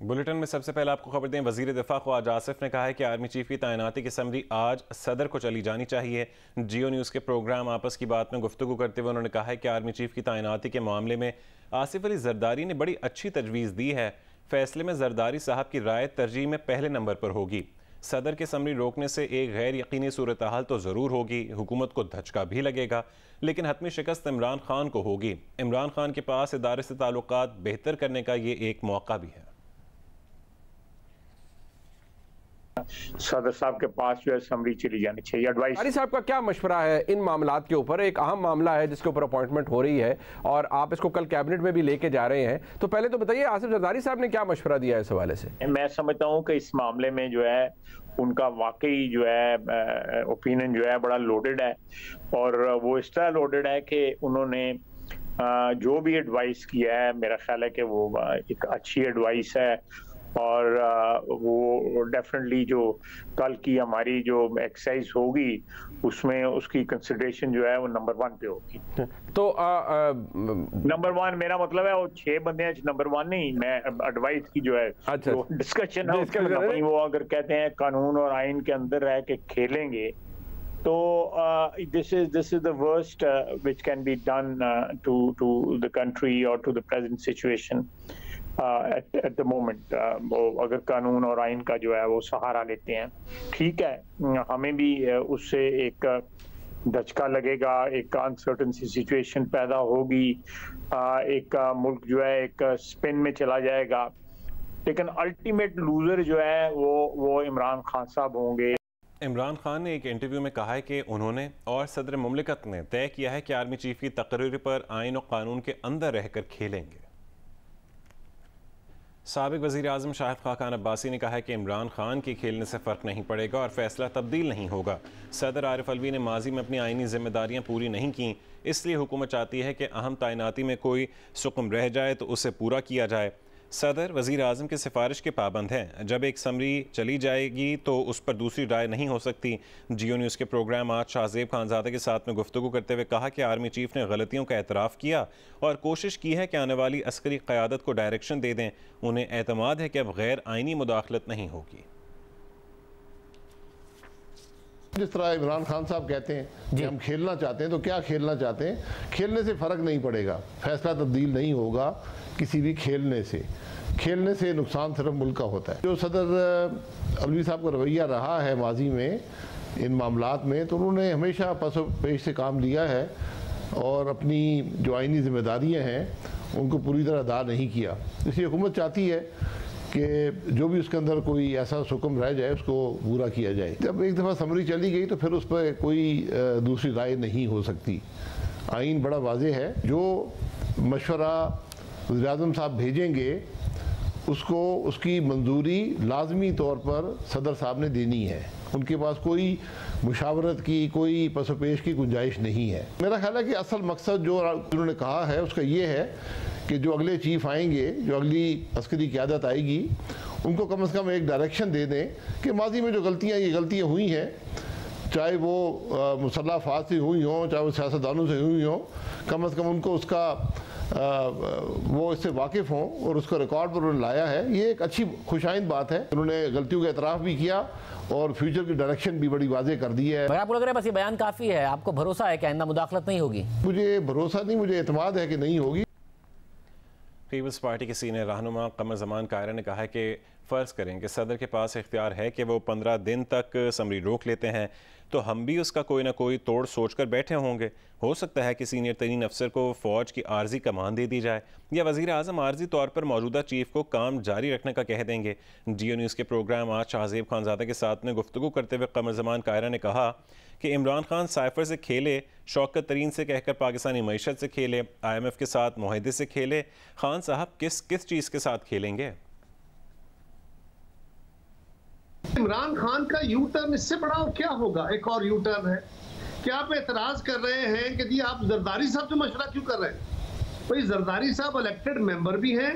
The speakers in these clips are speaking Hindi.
बुलेटिन में सबसे पहले आपको खबर दें, वजीर दिफा ख्वाज आसिफ ने कहा है कि आर्मी चीफ की तैनाती की समरी आज सदर को चली जानी चाहिए। जियो न्यूज़ के प्रोग्राम आपस की बात में गुफ्तगू करते हुए उन्होंने कहा है कि आर्मी चीफ की तैनाती के मामले में आसिफ अली जरदारी ने बड़ी अच्छी तजवीज़ दी है। फैसले में जरदारी साहब की राय तरजीह में पहले नंबर पर होगी। सदर के समरी रोकने से एक गैर यकीनी सूरत हाल तो ज़रूर होगी, हुकूमत को धचका भी लगेगा, लेकिन हतमी शिकस्त इमरान खान को होगी। इमरान खान के पास इदारे से ताल्लुकात बेहतर करने का ये एक मौका भी है। सदर साहब के पास जो है समरी चली जानी चाहिए। एडवाइस जरदारी साहब का क्या मशवरा है इन मामलात के ऊपर? एक अहम मामला है जिसके ऊपर अपॉइंटमेंट हो रही है और आप इसको कल कैबिनेट में भी लेके जा रहे हैं, तो पहले तो बताइए आसिफ जरदारी साहब ने क्या मशवरा दिया है इस हवाले से? मैं समझता हूँ कि इस मामले में जो है उनका वाकई जो है ओपिनियन जो है बड़ा लोडेड है, और वो इस तरह लोडेड है कि उन्होंने जो भी एडवाइस किया है मेरा ख्याल है कि वो एक अच्छी एडवाइस है, और वो डेफिनेटली जो कल की हमारी जो एक्सरसाइज होगी उसमें उसकी कंसिडरेशन जो है वो नंबर 1 पे होगी। तो नंबर 1 मेरा मतलब है वो 6 बंदे हैं, नंबर 1 नहीं, मैं एडवाइस की जो है तो डिस्कशन है उसके नहीं। वो अगर कहते हैं कानून और आइन के अंदर रह के खेलेंगे तो this is the worst which can be done to the country और to the present situation at the moment. वो अगर कानून और आइन का जो है वो सहारा लेते हैं, ठीक है, हमें भी उससे एक धचका लगेगा, एक अनसर्टन सी सिचुएशन पैदा होगी, एक मुल्क जो है एक स्पिन में चला जाएगा, लेकिन अल्टीमेट लूजर जो है वो इमरान खान साहब होंगे। इमरान खान ने एक इंटरव्यू में कहा है कि उन्होंने और सदर मुमलिकत ने तय किया है कि आर्मी चीफ की तकरीर पर आइन और कानून के अंदर रहकर खेलेंगे। साबिक वज़ीर आज़म शाहिद खाकान अब्बासी ने कहा है कि इमरान खान के खेलने से फ़र्क नहीं पड़ेगा और फैसला तब्दील नहीं होगा। सदर आरिफ अलवी ने माजी में अपनी आइनी जिम्मेदारियां पूरी नहीं की, इसलिए हुकूमत चाहती है कि अहम तैनाती में कोई सुकम रह जाए तो उसे पूरा किया जाए। सदर वज़ीर आज़म की सिफारिश के पाबंद हैं, जब एक समरी चली जाएगी तो उस पर दूसरी राय नहीं हो सकती। जियो न्यूज़ के प्रोग्राम आज शाहजेब खानजादा के साथ में गुफ्तगू करते हुए कहा कि आर्मी चीफ ने गलतियों का एतराफ़ किया और कोशिश की है कि आने वाली अस्करी क़यादत को डायरेक्शन दे दें। उन्हें एतमाद है कि अब गैर आइनी मुदाखलत नहीं होगी। जिस तरह इमरान खान साहब कहते हैं कि हम खेलना चाहते हैं, तो क्या खेलना चाहते हैं? खेलने से फ़र्क नहीं पड़ेगा, फैसला तब्दील नहीं होगा किसी भी खेलने से। खेलने से नुकसान सिर्फ मुल्क का होता है। जो सदर अलवी साहब का रवैया रहा है माजी में इन मामलात में, तो उन्होंने हमेशा पसो पेश से काम लिया है और अपनी जो आइनी जिम्मेदारियाँ हैं उनको पूरी तरह अदा नहीं किया। इसलिए हुकूमत चाहती है कि जो भी उसके अंदर कोई ऐसा हुक्म रह जाए उसको पूरा किया जाए। जब एक दफ़ा समरी चली गई तो फिर उस पर कोई दूसरी राय नहीं हो सकती। आइन बड़ा वाज़ेह है, जो मशवरा वज़ीर-ए-आज़म साहब भेजेंगे उसको उसकी मंजूरी लाजमी तौर पर सदर साहब ने देनी है। उनके पास कोई मुशावरत की, कोई पसोपेश की गुंजाइश नहीं है। मेरा ख्याल है कि असल मकसद जो उन्होंने कहा है उसका ये है कि जो अगले चीफ आएंगे, जो अगली अस्करी क़यादत आएगी, उनको कम से कम एक डायरेक्शन दे दें कि माजी में जो ये गलतियाँ हुई हैं, चाहे वो मुसल्लह अफवाज से हुई हों, चाहे वो सियासतदानों से हुई हों, कम से कम उनको उसका वो इससे वाकिफ़ हों और उसको रिकॉर्ड पर उन्होंने लाया है। ये एक अच्छी खुशाइंद बात है। उन्होंने गलतियों का एतराफ़ भी किया और फ्यूचर की डायरेक्शन भी बड़ी वाज़ेह कर दी है। आपको लग रहा है बस ये बयान काफ़ी है? आपको भरोसा है कि आइंदा मुदाखलत नहीं होगी? मुझे भरोसा नहीं, मुझे एतमाद है कि नहीं होगी। पीपल्स पार्टी के सीनियर रहनुमा कमर ज़मान कायरा ने कहा है कि फ़र्ज़ करें कि सदर के पास इख्तियार है कि वो 15 दिन तक समरी रोक लेते हैं, तो हम भी उसका कोई ना कोई तोड़ सोच कर बैठे होंगे। हो सकता है कि सीनियर तरीन अफसर को फ़ौज की आर्जी कमान दे दी जाए या वज़ीर आज़म आर्जी तौर पर मौजूदा चीफ़ को काम जारी रखने का कह देंगे। जियो न्यूज़ के प्रोग्राम आज शाहजेब खानजादा के साथ में गुफ्तगू करते हुए कमर ज़मान कायरा ने कहा कि इमरान खान साइफर से खेले, शौकत तरीन से कहकर पाकिस्तानी मईशत से खेले, IMF के साथ मुआहदे से खेले, खान साहब किस किस चीज़ के साथ खेलेंगे? इमरान खान का यू टर्न इससे बड़ा और क्या होगा? एक और यू टर्न है। क्या आप एतराज कर रहे हैं कि जी आप जरदारी साहब से मशवरा क्यों कर रहे हैं? भाई जरदारी साहब इलेक्टेड मेंबर भी हैं,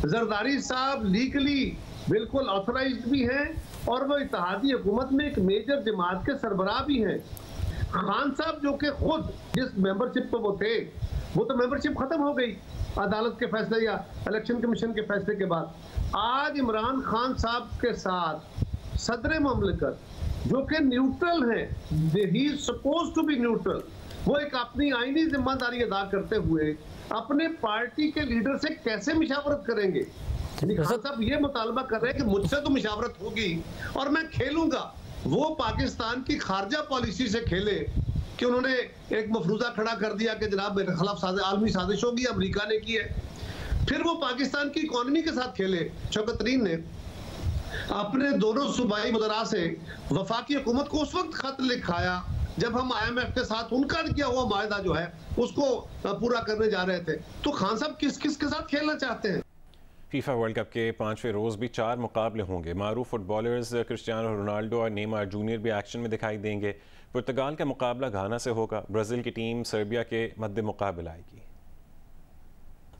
जरदारी साहब लीगली बिल्कुल ऑथराइज्ड भी हैं और वो इत्तेहादी हुकूमत में एक मेजर जमात के सरबराह भी हैं। खान साहब जो कि खुद जिस मेंबरशिप पे वो थे, वो तो मेंबरशिप खत्म हो गई। अदालत के फैसले या इलेक्शन कमीशन के फैसले के बाद, आज इमरान खान साहब के साथ सदर मुमलिकत जो कि न्यूट्रल है, he is supposed to be neutral, वो एक अपनी आईनी जिम्मेदारी अदा करते हुए अपने पार्टी के लीडर से कैसे मुशावरत करेंगे? खान साहब ये मुतालबा कर रहे हैं कि मुझसे तो मुशावरत होगी और मैं खेलूंगा। वो पाकिस्तान की खारजा पॉलिसी से खेले कि उन्होंने एक मफरूजा खड़ा कर दिया कि जनाब मेरे खिलाफ आलमी साजिश होगी, अमेरिका ने की है। फिर वो पाकिस्तान की इकोनॉमी के साथ खेले। शौकत तरीन ने अपने दोनों सूबाई मुदरा से वफाकी हुकूमत को उस वक्त खत लिखाया जब हम IMF के साथ उनका किया हुआ मायदा जो है उसको पूरा करने जा रहे थे। तो खान साहब किस किस के साथ खेलना चाहते हैं? फीफा वर्ल्ड कप के 5वें रोज़ भी 4 मुकाबले होंगे। मारूफ फुटबॉलर्स क्रिस्टियानो रोनाल्डो और नेमार जूनियर भी एक्शन में दिखाई देंगे। पुर्तगाल का मुकाबला घाना से होगा। ब्राज़ील की टीम सर्बिया के मद्दे मुकाबले आएगी।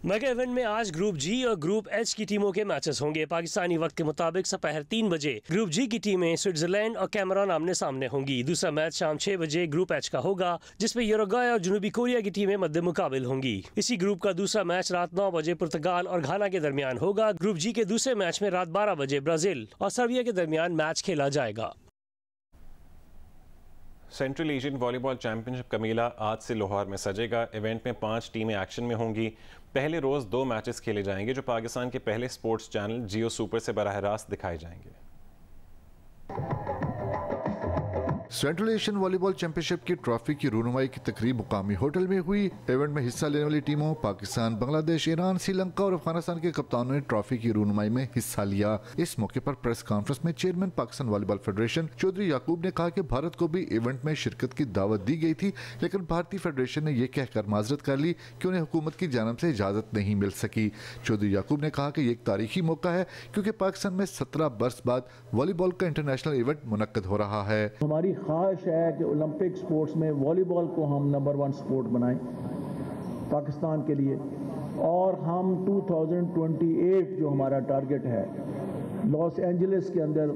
मेगा इवेंट में आज ग्रुप जी और ग्रुप एच की टीमों के मैचेस होंगे। पाकिस्तानी वक्त के मुताबिक दोपहर 3 बजे ग्रुप जी की टीमें स्विट्जरलैंड और कैमरून आमने सामने होंगी। दूसरा मैच शाम 6 बजे ग्रुप एच का होगा, जिसमें यूरुग्वे और जनूबी कोरिया की टीमें मद्दे मुकाबिल होंगी। इसी ग्रुप का दूसरा मैच रात 9 बजे पुर्तगाल और घाना के दरमियान होगा। ग्रुप जी के दूसरे मैच में रात 12 बजे ब्राजील और सर्बिया के दरमियान मैच खेला जाएगा। सेंट्रल एशियन वॉलीबॉल चैंपियनशिप का मेला आज से लाहौर में सजेगा। इवेंट में 5 टीमें एक्शन में होंगी। पहले रोज़ 2 मैचेस खेले जाएंगे जो पाकिस्तान के पहले स्पोर्ट्स चैनल जियो सुपर से बराह रास्त दिखाए जाएंगे। सेंट्रल एशियन वॉलीबॉल चैंपियनशिप की ट्रॉफी की रूनुमाई की तकरीब मुकामी होटल में हुई। इवेंट में हिस्सा लेने वाली टीमों पाकिस्तान, बांग्लादेश, ईरान, श्रीलंका और अफगानिस्तान के कप्तानों ने ट्रॉफी की रूनुमाई में हिस्सा लिया। इस मौके पर प्रेस कॉन्फ्रेंस में chairman Pakistan volleyball federation Chaudhry Yaqoob ने कहा कि भारत को भी इवेंट में शिरकत की दावत दी गई थी, लेकिन भारतीय फेडरेशन ने यह कहकर माजरत कर ली कि उन्हें हुकूमत की जानिब से इजाजत नहीं मिल सकी। चौधरी याकूब ने कहा कि यह एक तारीखी मौका है क्योंकि पाकिस्तान में 17 बरस बाद वॉलीबॉल का इंटरनेशनल इवेंट मुनक्कद हो रहा है। हमारी ख्वाहिश है कि ओलंपिक स्पोर्ट्स में वॉलीबॉल को हम नंबर 1 स्पोर्ट बनाएं पाकिस्तान के लिए, और हम 2028 जो हमारा टारगेट है लॉस एंजलिस के अंदर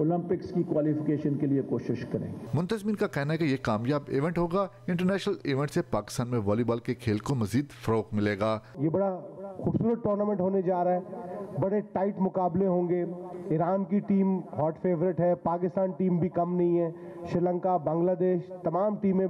ओलंपिक्स की क्वालिफिकेशन के लिए कोशिश करेंगे। मुंतजमीन का कहना है कि यह कामयाब इवेंट होगा। इंटरनेशनल इवेंट से पाकिस्तान में वॉलीबॉल के खेल को मजीद फरोग मिलेगा। ये बड़ा खूबसूरत टूर्नामेंट होने जा रहा है, बड़े टाइट मुकाबले होंगे। ईरान की टीम हॉट फेवरेट है, पाकिस्तान टीम भी कम नहीं है, श्रीलंका, बांग्लादेश, तमाम टीमें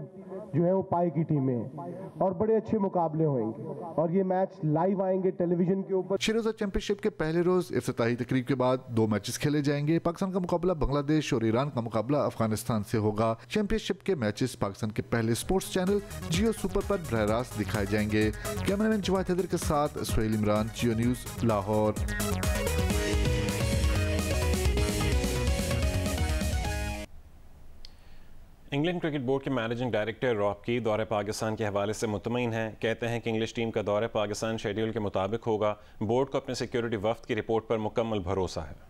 जो है वो पाई की टीमें हैं और बड़े अच्छे मुकाबले होंगे और ये मैच लाइव आएंगे टेलीविजन के ऊपर। शिरोजा चैंपियनशिप के पहले रोज इफ्तिताही तकरीब के बाद 2 मैचेस खेले जाएंगे। पाकिस्तान का मुकाबला बांग्लादेश और ईरान का मुकाबला अफगानिस्तान से होगा। चैंपियनशिप के मैचेस पाकिस्तान के पहले स्पोर्ट्स चैनल जियो सुपर पर बराह रास्त दिखाए जाएंगे। कैमरामैन जवाद हैदर के साथ Suhail Imran, Geo News, Lahore. England cricket board के मैनेजिंग डायरेक्टर रॉब की दौरे पाकिस्तान के हवाले से मुतमईन हैं। कहते हैं कि इंग्लिश टीम का दौरा पाकिस्तान शेड्यूल के मुताबिक होगा। बोर्ड को अपने सिक्योरिटी वफ्द की रिपोर्ट पर मुकम्मल भरोसा है।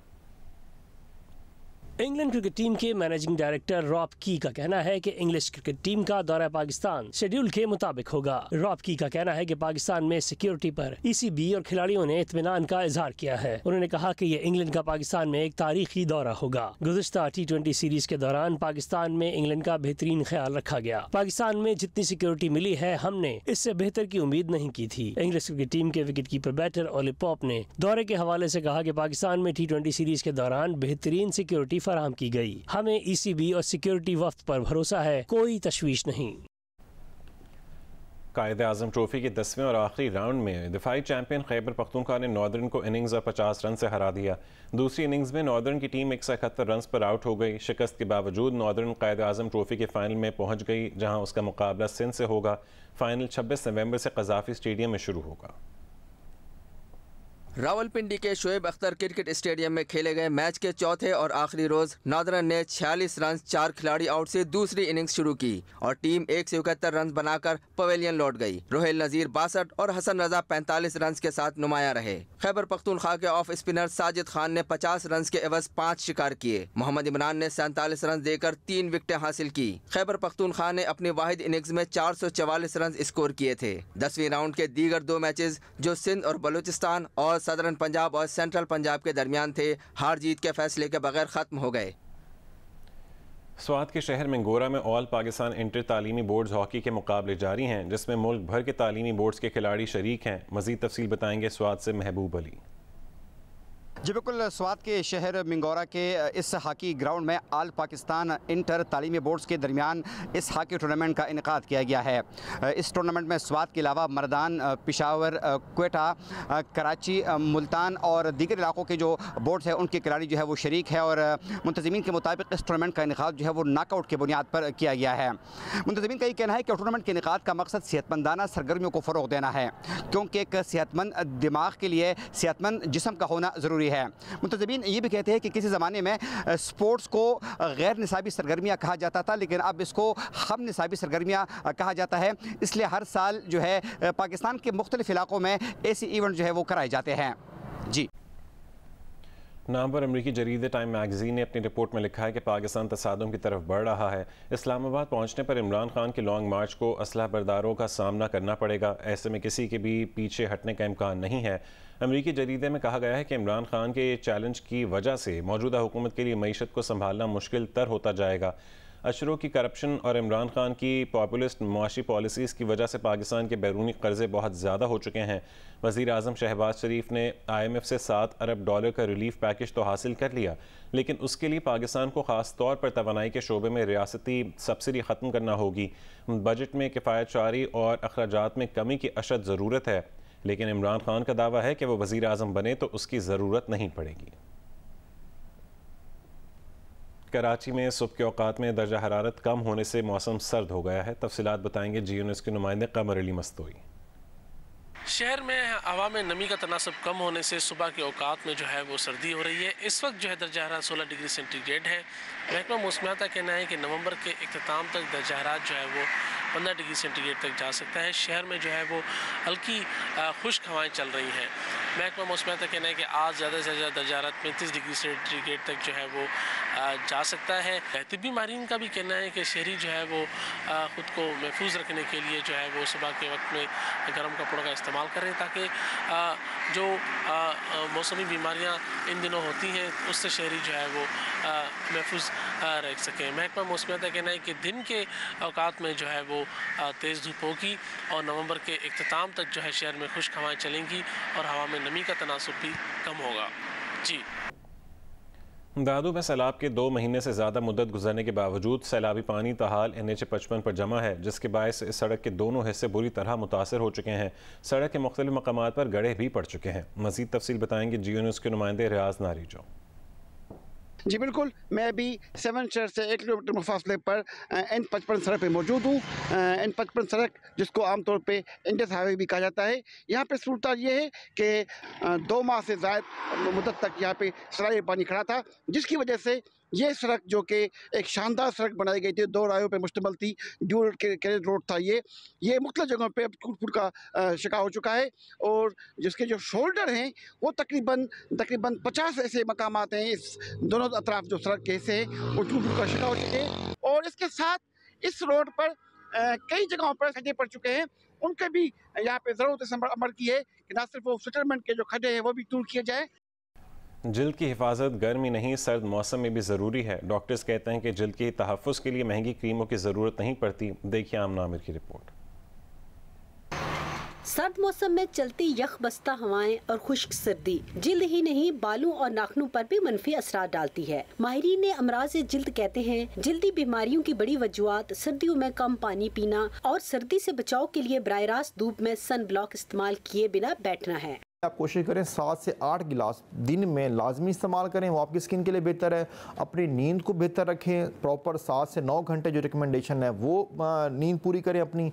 इंग्लैंड क्रिकेट टीम के मैनेजिंग डायरेक्टर रॉब की का कहना है कि इंग्लिश क्रिकेट टीम का दौरा पाकिस्तान शेड्यूल के मुताबिक होगा। रॉब की का कहना है कि पाकिस्तान में सिक्योरिटी पर ECB और खिलाड़ियों ने इत्मीनान का इजहार किया है। उन्होंने कहा कि ये इंग्लैंड का पाकिस्तान में एक तारीखी दौरा होगा। गुज़िश्ता T20 सीरीज के दौरान पाकिस्तान में इंग्लैंड का बेहतरीन ख्याल रखा गया। पाकिस्तान में जितनी सिक्योरिटी मिली है हमने इससे बेहतर की उम्मीद नहीं की थी। इंग्लिश क्रिकेट टीम के wicket keeper batter Ollie Pope ने दौरे के हवाले से कहा कि पाकिस्तान में T20 सीरीज के दौरान बेहतरीन सिक्योरिटी फराहम की गई। हमें ECB और सिक्योरिटी वफ्द पर भरोसा है, कोई तशवीश नहीं। कायद आजम ट्रॉफी के 10वें और आखिरी राउंड में दिफाई चैंपियन खैबर पख्तूनख्वा ने नॉर्दर्न को इनिंग्स और 50 रन से हरा दिया। दूसरी इनिंग्स में नॉर्दर्न की टीम 171 रन पर आउट हो गई। शिकस्त के बावजूद नॉर्दर्न कायद आजम ट्रॉफी के फाइनल में पहुंच गई, जहां उसका मुकाबला सिंध से होगा। फाइनल 26 नवंबर से कज़ाफी स्टेडियम में शुरू होगा। रावलपिंडी के शोएब अख्तर क्रिकेट स्टेडियम में खेले गए मैच के चौथे और आखिरी रोज नॉर्दर्न ने 46 रन 4 खिलाड़ी आउट से दूसरी इनिंग्स शुरू की और टीम 171 रन बनाकर पवेलियन लौट गई। रोहेल नजीर 62 और हसन रजा 45 रन के साथ नुमाया रहे। खैबर पख्तूनख्वा के ऑफ स्पिनर साजिद खान ने 50 रन के एवज 5 शिकार किए। मोहम्मद इमरान ने 47 रन देकर 3 विकेटें हासिल की। खैबर पख्तूनख्वा ने अपनी वाहिद इनिंग्स में 444 रन स्कोर किए थे। 10वीं राउंड के दीगर 2 मैचेस जो सिंध और बलूचिस्तान और सदरन पंजाब और सेंट्रल पंजाब के दरमियान थे, हार जीत के फैसले के बगैर खत्म हो गए। स्वात के शहर मंगोरा में ऑल पाकिस्तान इंटर तालीमी बोर्ड्स हॉकी के मुकाबले जारी हैं, जिसमें मुल्क भर के तालीमी बोर्ड्स के खिलाड़ी शरीक हैं। मज़ीद तफसील बताएंगे स्वात से महबूब अली। जी बिल्कुल, स्वात के शहर मिंगोरा के इस हॉकी ग्राउंड में ऑल पाकिस्तान इंटर तालीमी बोर्ड्स के दरमियान इस हॉकी टूर्नामेंट का इनेकाद किया गया है। इस टूर्नामेंट में स्वात के अलावा मर्दान, पेशावर, क्वेटा, कराची, मुल्तान और दीगर इलाकों के जो बोर्ड्स हैं उनके खिलाड़ी जो है वो शरीक है और मुंतज़मीन के मुताबिक इस टूर्नामेंट का इनेकाद जो है वो नॉकआउट की बुनियाद पर किया गया है। मुंतज़मीन का ये कहना है कि टूर्नामेंट के इनेकाद का मकसद सेहतमंदाना सरगर्मियों को फ़रोग़ देना है, क्योंकि एक सेहतमंद दिमाग के लिए सेहतमंद जिस्म का होना ज़रूरी है। मुंतज़मीन ये भी कहते हैं कि किसी ज़माने में स्पोर्ट्स को गैर निसाबी सरगर्मियाँ कहा जाता था, लेकिन अब इसको हम निसाबी सरगर्मियाँ कहा जाता है। इसलिए हर साल जो है पाकिस्तान के मुख्तलिफ इलाकों में ऐसे इवेंट जो है वो कराए जाते हैं। जी नाम पर अमरीकी जरीदे टाइम मैगजीन ने अपनी रिपोर्ट में लिखा है कि पाकिस्तान तसादुम की तरफ बढ़ रहा है। इस्लामाबाद पहुंचने पर इमरान खान के लॉन्ग मार्च को असलह बरदारों का सामना करना पड़ेगा। ऐसे में किसी के भी पीछे हटने का इम्कान नहीं है। अमरीकी जरीदे में कहा गया है कि इमरान खान के चैलेंज की वजह से मौजूदा हुकूमत के लिए मईशत को संभालना मुश्किल तर होता जाएगा। अशरों की करप्शन और इमरान खान की पॉपुलिस्ट मुआशी पॉलिसीज़ की वजह से पाकिस्तान के बैरूनी कर्जे बहुत ज़्यादा हो चुके हैं। वज़ीर आज़म शहबाज शरीफ ने IMF से $7 अरब का रिलीफ पैकेज तो हासिल कर लिया, लेकिन उसके लिए पाकिस्तान को ख़ास तौर पर तवानाई के शोबे में रियासती सब्सिडी ख़त्म करना होगी। बजट में किफ़ायत शारी और अखराजात में कमी की अशद ज़रूरत है, लेकिन इमरान खान का दावा है कि वो वज़ीर आज़म बने तो उसकी ज़रूरत नहीं पड़ेगी। कराची में सुबह के औकात में दर्जा हरारत कम होने से मौसम सर्द हो गया है। तफसीलात बताएंगे GU न्यूज़ के नुमाइंदे कमर अली मस्तोई। शहर में हवा में नमी का तनासब कम होने से सुबह के औकात में जो है वो सर्दी हो रही है। इस वक्त जो है दर्जा हरारत 16 डिग्री सेंटीग्रेड है। महकमा मौसमियात का कहना है कि नवंबर के इख्तिताम तक दर्जा हरारत जो है वो 15 डिग्री सेंटीग्रेड तक जा सकता है। शहर में जो है वो हल्की खुश्क हवाएं चल रही हैं। महकमा मौसमियात का कहना है कि आज ज़्यादा से ज़्यादा दर्जा हरारत 35 डिग्री सेंटीग्रेड तक जो है वो जा सकता है। तिब्बी माहिरीन का भी कहना है कि शहरी जो है वो ख़ुद को महफूज रखने के लिए जो है वो सुबह के वक्त में गर्म कपड़ों का इस्तेमाल करें, ताकि जो मौसमी बीमारियां इन दिनों होती हैं उससे शहरी जो है वो महफूज रह सकें। महकमा मौसमियात का कहना है कि दिन के औकात में जो है वो तेज़ धूप होगी और नवंबर के इख्तिताम तक जो है शहर में खुश्क हवाएं चलेंगी और हवा में नमी का तनासुब भी कम होगा। जी दादू में सैलाब के 2 महीने से ज़्यादा मुद्दत गुजरने के बावजूद सैलाबी पानी ताहाल NH 55 पर जमा है, जिसके बायस इस सड़क के दोनों हिस्से बुरी तरह मुतासर हो चुके हैं। सड़क के मुख्तलिफ मकामात पर गड्ढे भी पड़ चुके हैं। मज़ीद तफसील बताएंगे GU न्यूज़ के नुमाइंदे रियाज नारीजो। जी बिल्कुल, मैं अभी 7 शहर से 1 किलोमीटर मुफासले पर N55 सड़क पे मौजूद हूँ। N55 सड़क जिसको आमतौर पे इंडस हाईवे भी कहा जाता है। यहाँ पे सूरत ये है कि 2 माह से ज़्यादा मुद्दत तक यहाँ पे सराय पानी खड़ा था, जिसकी वजह से ये सड़क जो कि एक शानदार सड़क बनाई गई थी, 2 रायों पे मुश्तमिल थी, ड्यूल कैरेट रोड था, ये मुख्तलिफ जगहों पे अब टूट फूट का शिकार हो चुका है। और जिसके जो शोल्डर हैं वो तकरीबन 50 ऐसे मकामात हैं इस दोनों अतराफ जो सड़क के हिस्से हैं वो टूट फूट का शिकार हो चुके हैं। और इसके साथ इस रोड पर कई जगहों पर खड्डे पड़ चुके हैं, उनके भी यहाँ पे ज़रूरत अमल की है कि न सिर्फ वो सेटलमेंट के जो खड्डे हैं वो भी दूर किए जाए। जिल्द की हिफाजत गर्मी नहीं सर्द मौसम में भी ज़रूरी है। डॉक्टर्स कहते हैं कि जिल्द के तहफ़्फ़ुज़ के लिए महंगी क्रीमों की ज़रूरत नहीं पड़ती। देखिए आमना आमिर की रिपोर्ट। सर्द मौसम में चलती यख बस्ता हवाएं और खुश्क सर्दी जिल्द ही नहीं बालों और नाखूनों पर भी मनफी असरार डालती है। माहिरीन ने अमराज जिल्द कहते हैं जिल्दी बीमारियों की बड़ी वजूहात सर्दियों में कम पानी पीना और सर्दी से बचाव के लिए बराह रास्त धूप में सन ब्लॉक इस्तेमाल किए बिना बैठना है। आप कोशिश करें 7 से 8 गिलास दिन में लाजमी इस्तेमाल करें, वो आपकी स्किन के लिए बेहतर है। अपनी नींद को बेहतर रखें, प्रॉपर 7 से 9 घंटे जो रिकमेंडेशन है वो नींद पूरी करें। अपनी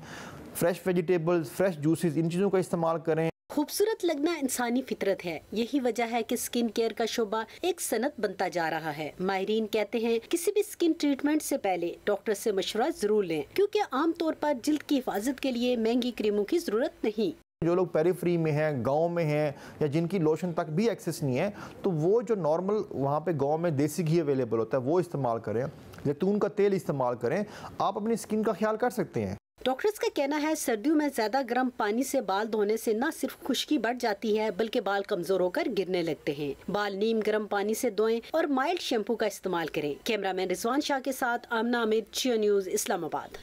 फ्रेश वेजिटेबल्स, फ्रेश जूसेस, इन चीज़ों का इस्तेमाल करें। खूबसूरत लगना इंसानी फितरत है, यही वजह है कि स्किन केयर का शोबा एक सनत बनता जा रहा है। माहिरीन कहते हैं किसी भी स्किन ट्रीटमेंट से पहले डॉक्टर से मशवरा जरूर लें, क्योंकि आमतौर पर जिल्द की हिफाजत के लिए महंगी क्रीमों की जरूरत नहीं। जो लोग पेरीफ्री में हैं, गांव में हैं, या जिनकी लोशन तक भी एक्सेस नहीं है, तो वो जो नॉर्मल वहाँ पे गांव में देसी घी अवेलेबल होता है वो इस्तेमाल करें, जैतून का तेल इस्तेमाल करें। आप अपनी स्किन का ख्याल कर सकते हैं। डॉक्टर्स का कहना है सर्दियों में ज्यादा गर्म पानी से बाल धोने से न सिर्फ खुश्की बढ़ जाती है बल्कि बाल कमजोर होकर गिरने लगते हैं। बाल नीम गर्म पानी से धोएं और माइल्ड शैम्पू का इस्तेमाल करें। कैमरामैन रिजवान शाह के साथ आमना अमीर, जियो न्यूज़, इस्लामाबाद।